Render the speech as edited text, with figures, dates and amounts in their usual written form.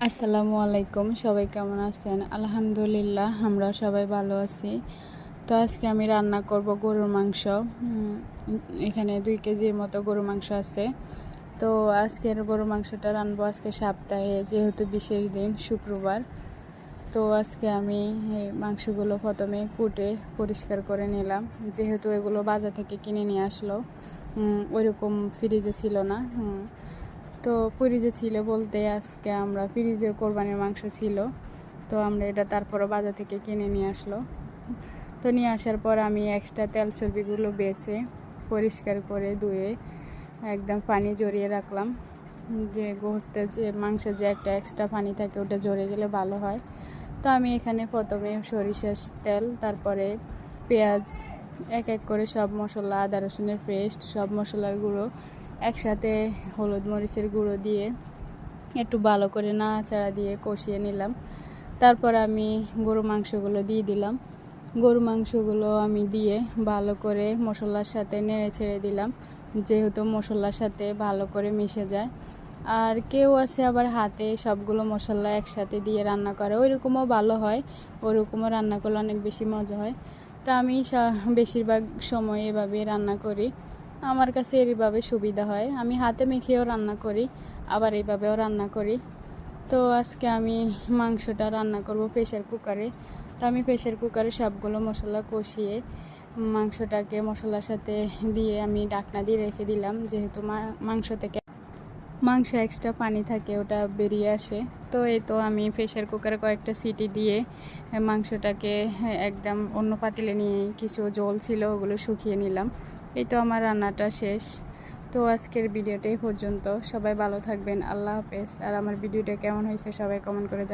আসসালামু আলাইকুম, সবাই কেমন আছেন? আলহামদুলিল্লাহ, আমরা সবাই ভালো আছি। তো আজকে আমি রান্না করব গরুর মাংস। এখানে 2 কেজির মতো গরুর মাংস আছে। তো আজকের গরুর মাংসটা রানবো আজকে সপ্তাহে, যেহেতু বিশেষ দিন শুক্রবার। তো আজকে আমি এই মাংসগুলো প্রথমে কুটে পরিষ্কার করে নিলাম, যেহেতু এগুলো বাজার থেকে কিনে নিয়ে আসলো। ওইরকম ফ্রিজে ছিল না। তো ফ্রিজে ছিল বলতে আজকে আমরা ফ্রিজে কোরবানির মাংস ছিল, তো আমরা এটা তারপরও বাজার থেকে কিনে নিয়ে আসলো। তো নিয়ে আসার পর আমি এক্সট্রা তেল চর্বিগুলো বেছে পরিষ্কার করে ধুয়ে একদম পানি জড়িয়ে রাখলাম, যে গোস্তের যে মাংসের যে একটা এক্সট্রা পানি থাকে ওটা জড়ে গেলে ভালো হয়। তো আমি এখানে প্রথমে সরিষার তেল, তারপরে পেঁয়াজ, এক এক করে সব মশলা, আদা রসুনের পেস্ট, সব মশলার গুঁড়ো একসাথে হলুদ মরিচের গুঁড়ো দিয়ে একটু ভালো করে নাড়াচাড়া দিয়ে কষিয়ে নিলাম। তারপর আমি গরু মাংসগুলো দিয়ে দিলাম। গরু মাংসগুলো আমি দিয়ে ভালো করে মশলার সাথে নেড়ে ছেড়ে দিলাম, যেহেতু মশলার সাথে ভালো করে মিশে যায়। আর কেউ আছে আবার হাতে সবগুলো মশলা একসাথে দিয়ে রান্না করে, ওইরকমও ভালো হয়, ওইরকমও রান্না করলে অনেক বেশি মজা হয়। তা আমি বেশিরভাগ সময় এভাবে রান্না করি, আমার কাছে এইভাবে সুবিধা হয়। আমি হাতে মেখেও রান্না করি, আবার এইভাবেও রান্না করি। তো আজকে আমি মাংসটা রান্না করব প্রেশার কুকারে। তো আমি প্রেশার কুকারে সবগুলো মশলা কষিয়ে মাংসটাকে মশলার সাথে দিয়ে আমি ঢাকনা দিয়ে রেখে দিলাম, যেহেতু মাংস এক্সট্রা পানি থাকে ওটা বেরিয়ে আসে। তো এই তো আমি প্রেশার কুকারে কয়েকটা সিটি দিয়ে মাংসটাকে একদম অন্য পাতিলে নিয়ে কিছু জল ছিল ওগুলো শুকিয়ে নিলাম। এই তো আমার রান্নাটা শেষ। তো আজকের ভিডিওটা এই পর্যন্ত। সবাই ভালো থাকবেন, আল্লাহ হাফেজ। আর আমার ভিডিওটা কেমন হয়েছে সবাই কমেন্ট করে জানাবেন।